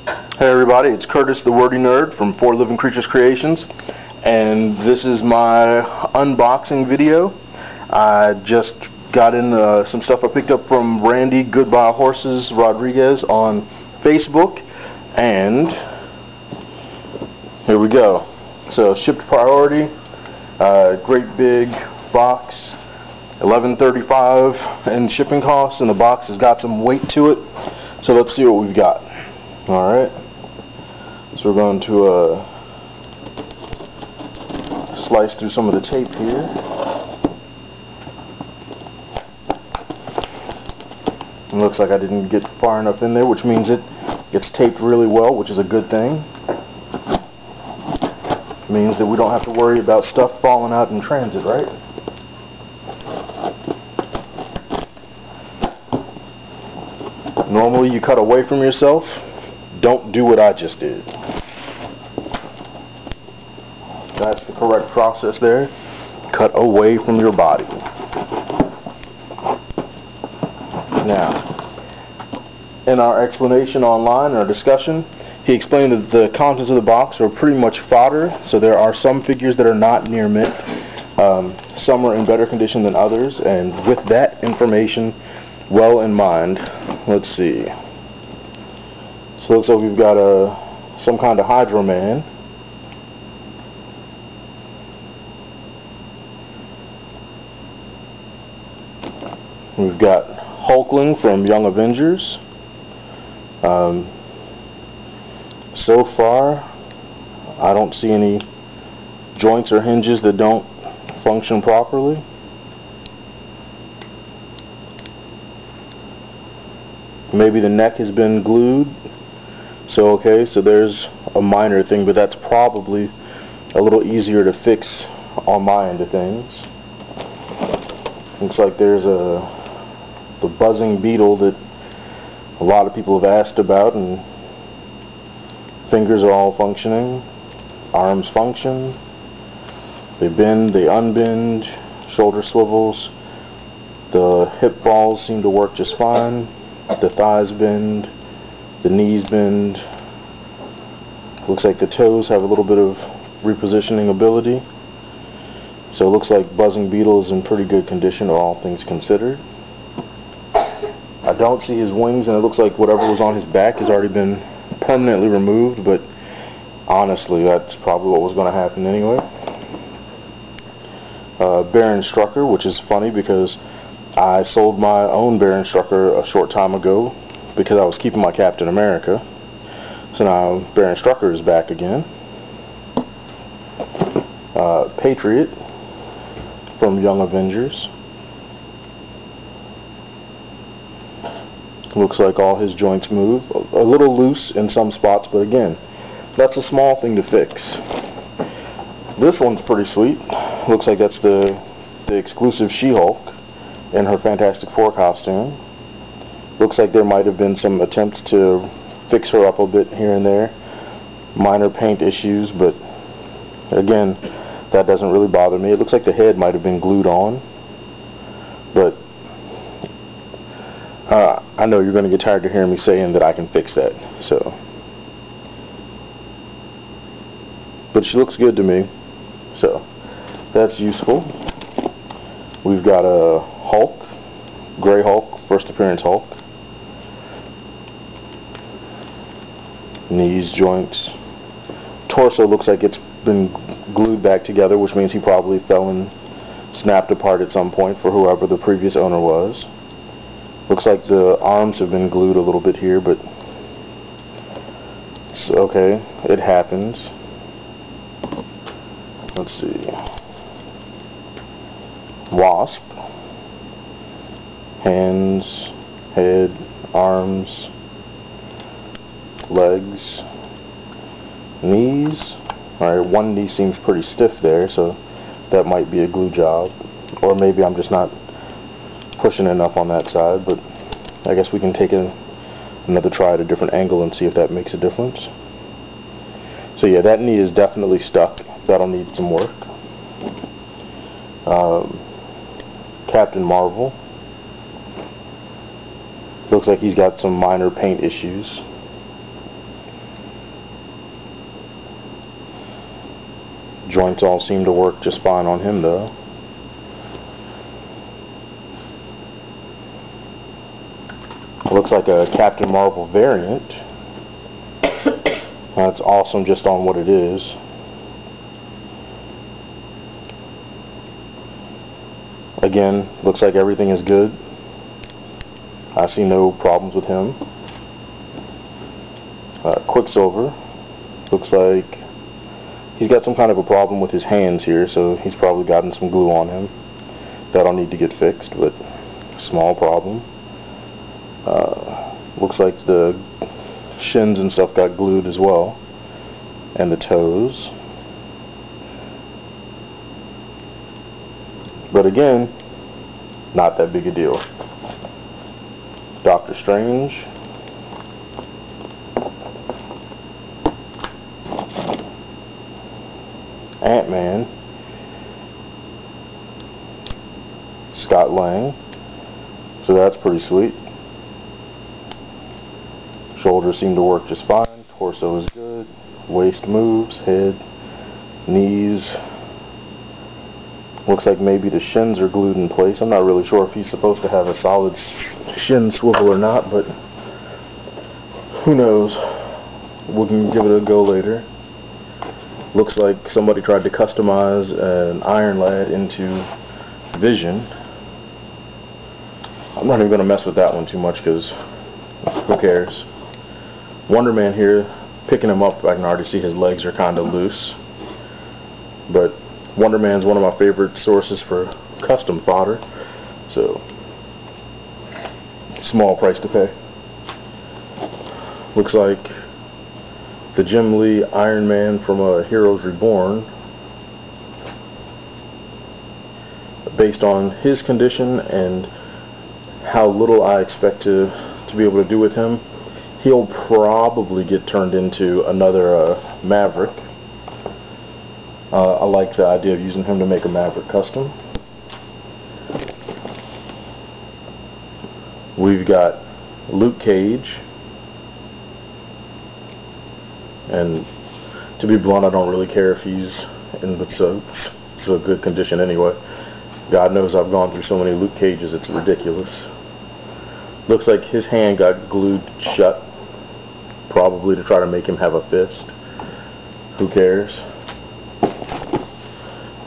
Hey everybody, it's Curtis the Wordy Nerd from For Living Creatures Creations, and this is my unboxing video. I just got in some stuff I picked up from Randy Goodbye Horses Rodriguez on Facebook, and here we go. So shipped priority, great big box, $11.35 in shipping costs, and the box has got some weight to it. So let's see what we've got. Alright, so we're going to slice through some of the tape here. It looks like I didn't get far enough in there, which means it gets taped really well, which is a good thing. It means that we don't have to worry about stuff falling out in transit, right? Normally you cut away from yourself. Don't do what I just did. That's the correct process there. Cut away from your body. Now, in our explanation online, in our discussion, he explained that the contents of the box are pretty much fodder, so there are some figures that are not near mint. Some are in better condition than others, and with that information well in mind, let's see. So it looks like we've got some kind of Hydro Man. We've got Hulkling from Young Avengers. So far, I don't see any joints or hinges that don't function properly. Maybe the neck has been glued. So okay, so there's a minor thing, but that's probably a little easier to fix on my end of things. Looks like there's the buzzing beetle that a lot of people have asked about, and fingers are all functioning, arms function, they bend, they unbend, shoulder swivels, the hip balls seem to work just fine, the thighs bend, the knees bend. Looks like the toes have a little bit of repositioning ability. So it looks like Buzzing Beetle is in pretty good condition, all things considered. I don't see his wings, and it looks like whatever was on his back has already been permanently removed, but honestly that's probably what was going to happen anyway. Baron Strucker, which is funny because I sold my own Baron Strucker a short time ago because I was keeping my Captain America. So now Baron Strucker is back again. Patriot from Young Avengers. Looks like all his joints move. A little loose in some spots, but again, that's a small thing to fix. This one's pretty sweet. Looks like that's the exclusive She-Hulk in her Fantastic Four costume. Looks like there might have been some attempts to fix her up a bit here and there. Minor paint issues, but again, that doesn't really bother me. It looks like the head might have been glued on, but I know you're going to get tired of hearing me saying that I can fix that. So, but she looks good to me, so that's useful. We've got a Hulk, Gray Hulk, first appearance Hulk. Knees, joints. Torso looks like it's been glued back together, which means he probably fell and snapped apart at some point for whoever the previous owner was. Looks like the arms have been glued a little bit here, but it's okay, it happens. Let's see. Wasp. Hands, head, arms, legs, knees. Alright, one knee seems pretty stiff there, so that might be a glue job. Or maybe I'm just not pushing enough on that side, but I guess we can take another try at a different angle and see if that makes a difference. So yeah, that knee is definitely stuck. That'll need some work. Captain Marvel. Looks like he's got some minor paint issues. Joints all seem to work just fine on him though. Looks like a Captain Marvel variant. That's awesome just on what it is. Again, looks like everything is good. I see no problems with him. Quicksilver. Looks like he's got some kind of a problem with his hands here, so he's probably gotten some glue on him. That'll need to get fixed, but small problem. Looks like the shins and stuff got glued as well, and the toes. But again, not that big a deal. Doctor Strange. Ant-Man. Scott Lang. So that's pretty sweet. Shoulders seem to work just fine. Torso is good. Waist moves. Head. Knees. Looks like maybe the shins are glued in place. I'm not really sure if he's supposed to have a solid shin swivel or not, but who knows. We can give it a go later. Looks like somebody tried to customize an Iron Lad into Vision. I'm not even going to mess with that one too much because who cares. Wonder Man here, picking him up, I can already see his legs are kind of loose. But Wonder Man's one of my favorite sources for custom fodder, so small price to pay. Looks like the Jim Lee Iron Man from Heroes Reborn, based on his condition and how little I expect to be able to do with him. He'll probably get turned into another Maverick. I like the idea of using him to make a Maverick custom. We've got Luke Cage, and to be blunt, I don't really care if he's in so good condition anyway. God knows I've gone through so many Luke Cages, it's ridiculous. Looks like his hand got glued shut, probably to try to make him have a fist. Who cares?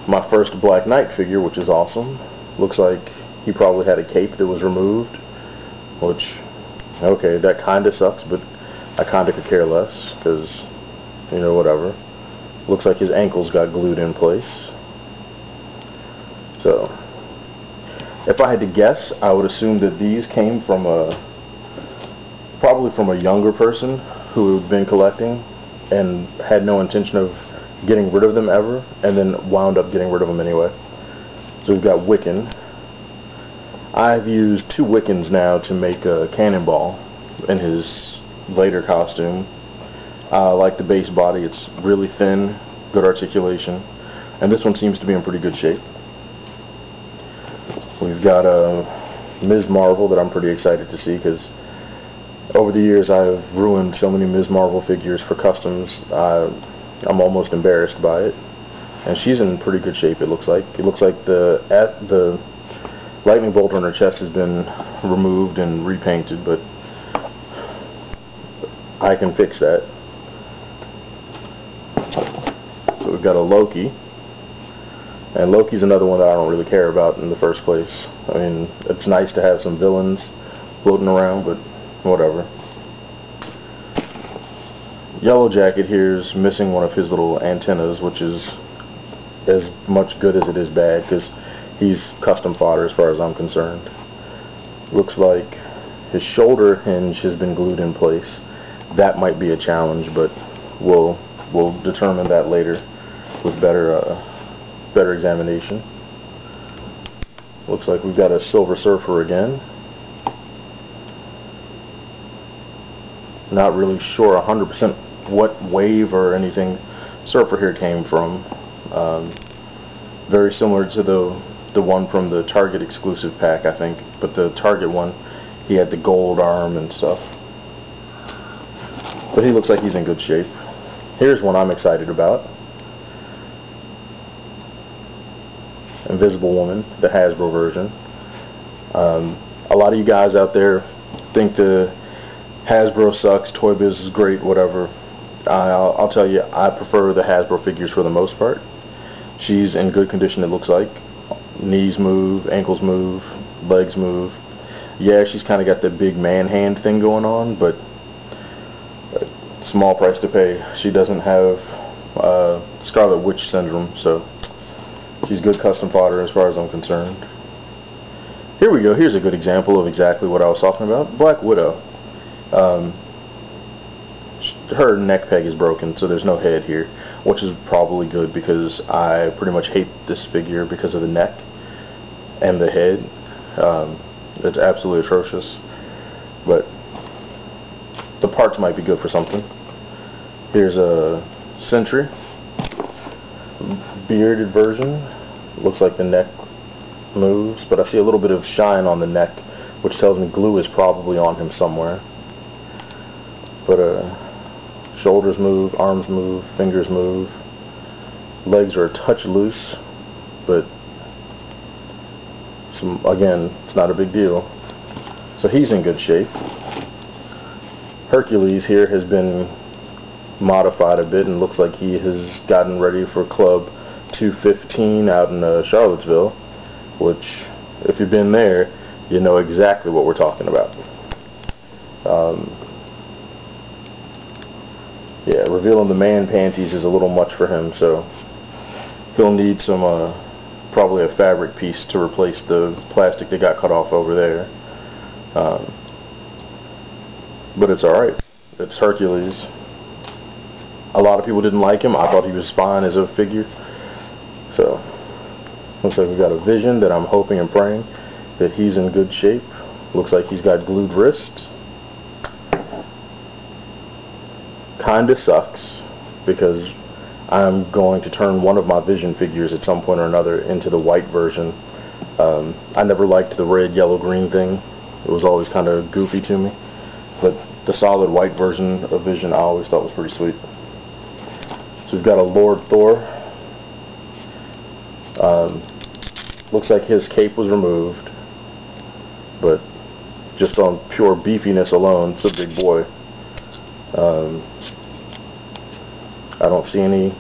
My first Black Knight figure, which is awesome. Looks like he probably had a cape that was removed, which, okay, that kind of sucks, but I kind of could care less, because, you know, whatever. Looks like his ankles got glued in place. So, if I had to guess, I would assume that these came from probably from a younger person who had been collecting and had no intention of getting rid of them ever, and then wound up getting rid of them anyway. So we've got Wiccan. I've used 2 Wiccans now to make a Cannonball in his later costume. I like the base body. It's really thin, good articulation, and this one seems to be in pretty good shape. We've got Ms. Marvel that I'm pretty excited to see, because over the years I've ruined so many Ms. Marvel figures for customs. I'm almost embarrassed by it, and she's in pretty good shape. It looks like the lightning bolt on her chest has been removed and repainted, but I can fix that. So we've got a Loki. And Loki's another one that I don't really care about in the first place. I mean, it's nice to have some villains floating around, but whatever. Yellow Jacket here is missing one of his little antennas, which is as much good as it is bad, because he's custom fodder as far as I'm concerned. Looks like his shoulder hinge has been glued in place. That might be a challenge, but we'll determine that later with better examination. Looks like we've got a Silver Surfer again. Not really sure 100% what wave or anything Surfer here came from. Very similar to the one from the Target exclusive pack, I think, but the Target one, he had the gold arm and stuff. But he looks like he's in good shape. Here's one I'm excited about. Invisible Woman, the Hasbro version. A lot of you guys out there think the Hasbro sucks, Toy Biz is great, whatever. I'll tell you, I prefer the Hasbro figures for the most part. She's in good condition, it looks like. Knees move, ankles move, legs move. Yeah, she's kind of got the big man hand thing going on, but small price to pay. She doesn't have Scarlet Witch syndrome, so she's good custom fodder as far as I'm concerned. Here we go. Here's a good example of exactly what I was talking about. Black Widow. Her neck peg is broken, so there's no head here, which is probably good because I pretty much hate this figure because of the neck and the head. It's absolutely atrocious, but the parts might be good for something. Here's a Sentry bearded version. Looks like the neck moves, but I see a little bit of shine on the neck, which tells me glue is probably on him somewhere. But shoulders move, arms move, fingers move, legs are a touch loose, but again, it's not a big deal. So he's in good shape. Hercules here has been modified a bit and looks like he has gotten ready for Club 215 out in Charlottesville, which, if you've been there, you know exactly what we're talking about. Yeah, revealing the man panties is a little much for him, so he'll need some probably a fabric piece to replace the plastic that got cut off over there. But it's alright. It's Hercules. A lot of people didn't like him. I thought he was fine as a figure. So, looks like we got a Vision that I'm hoping and praying that he's in good shape. Looks like he's got glued wrists. Kinda sucks because I'm going to turn one of my Vision figures at some point or another into the white version. I never liked the red, yellow, green thing. It was always kind of goofy to me. But the solid white version of Vision I always thought was pretty sweet. So we've got a Lord Thor. Looks like his cape was removed, but just on pure beefiness alone, it's a big boy. I don't see any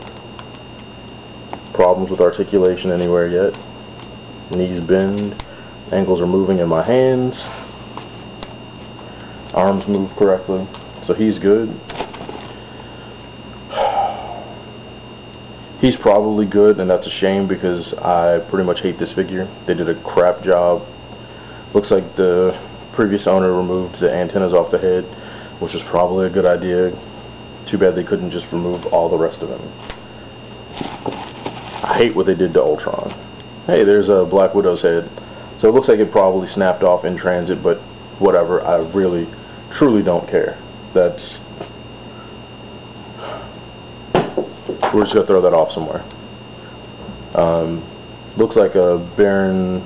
problems with articulation anywhere yet. Knees bend, ankles are moving in my hands, arms move correctly, so he's good. He's probably good, and that's a shame because I pretty much hate this figure. They did a crap job. Looks like the previous owner removed the antennas off the head, which was probably a good idea. Too bad they couldn't just remove all the rest of him. I hate what they did to Ultron. Hey, there's a Black Widow's head. So it looks like it probably snapped off in transit, but whatever. I really, truly don't care. That's... We're just going to throw that off somewhere. Looks like a Baron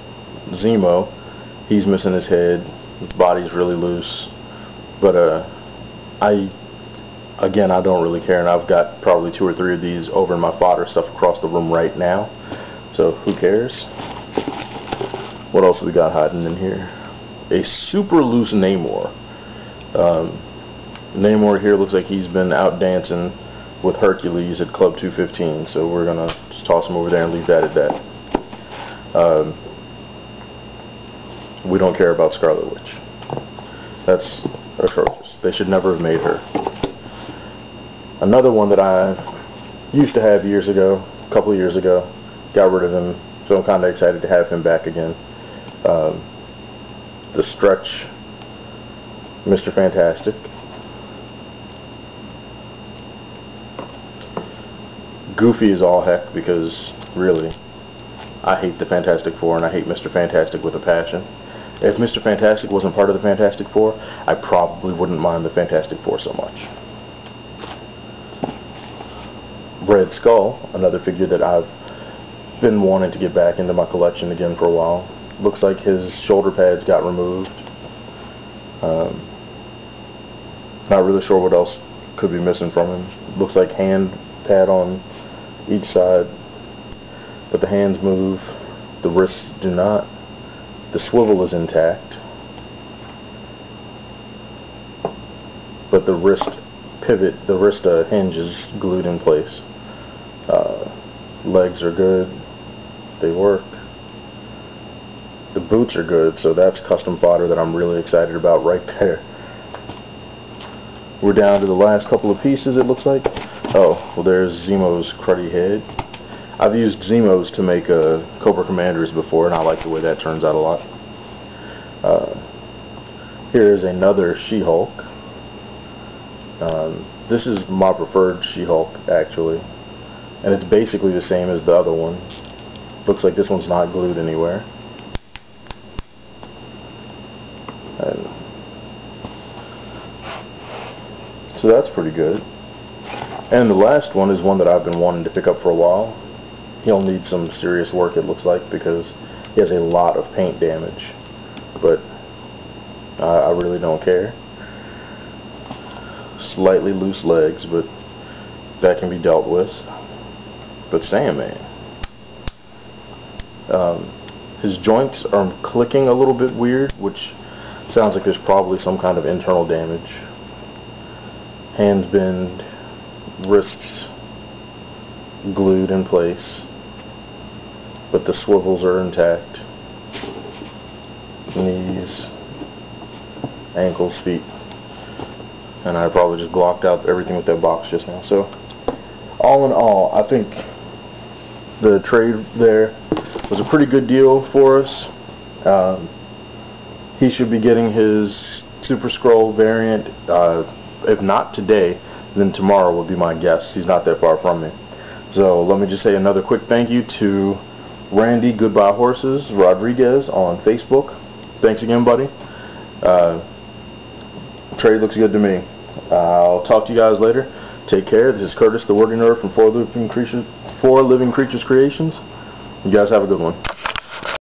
Zemo. He's missing his head. His body's really loose. But again, I don't really care, and I've got probably 2 or 3 of these over in my fodder stuff across the room right now. So who cares? What else have we got hiding in here? A super loose Namor. Namor here looks like he's been out dancing with Hercules at Club 215, so we're gonna just toss him over there and leave that at that. We don't care about Scarlet Witch. That's atrocious. They should never have made her. Another one that I used to have years ago, a couple of years ago, got rid of him, so I'm kind of excited to have him back again. The Stretch Mr. Fantastic. Goofy as all heck because, really, I hate the Fantastic Four and I hate Mr. Fantastic with a passion. If Mr. Fantastic wasn't part of the Fantastic Four, I probably wouldn't mind the Fantastic Four so much. Red Skull, another figure that I've been wanting to get back into my collection again for a while. Looks like his shoulder pads got removed. Not really sure what else could be missing from him. Looks like hand pad on each side, but the hands move. The wrists do not. The swivel is intact, but the wrist pivot, the wrist hinge is glued in place. Legs are good. They work. The boots are good, so that's custom fodder that I'm really excited about right there. We're down to the last couple of pieces, it looks like. Oh, well, there's Zemo's cruddy head. I've used Zemo's to make Cobra Commanders before, and I like the way that turns out a lot. Here is another She-Hulk. This is my preferred She-Hulk, actually. And it's basically the same as the other one. Looks like this one's not glued anywhere. And so that's pretty good. And the last one is one that I've been wanting to pick up for a while. He'll need some serious work, it looks like, because he has a lot of paint damage. But I really don't care. Slightly loose legs, but that can be dealt with. But Sandman, his joints are clicking a little bit weird, which sounds like there's probably some kind of internal damage. Hands bend, wrists glued in place, but the swivels are intact. Knees, ankles, feet. And I probably just blocked out everything with that box just now. So, all in all, I think the trade there was a pretty good deal for us. He should be getting his Super Skrull variant, if not today, then tomorrow would be my guess. He's not that far from me. So let me just say another quick thank you to Randy Goodbye Horses Rodriguez on Facebook. Thanks again, buddy. Trade looks good to me. I'll talk to you guys later. Take care. This is Curtis, the Wordy Nerd from 4 Living Creatures Creations. You guys have a good one.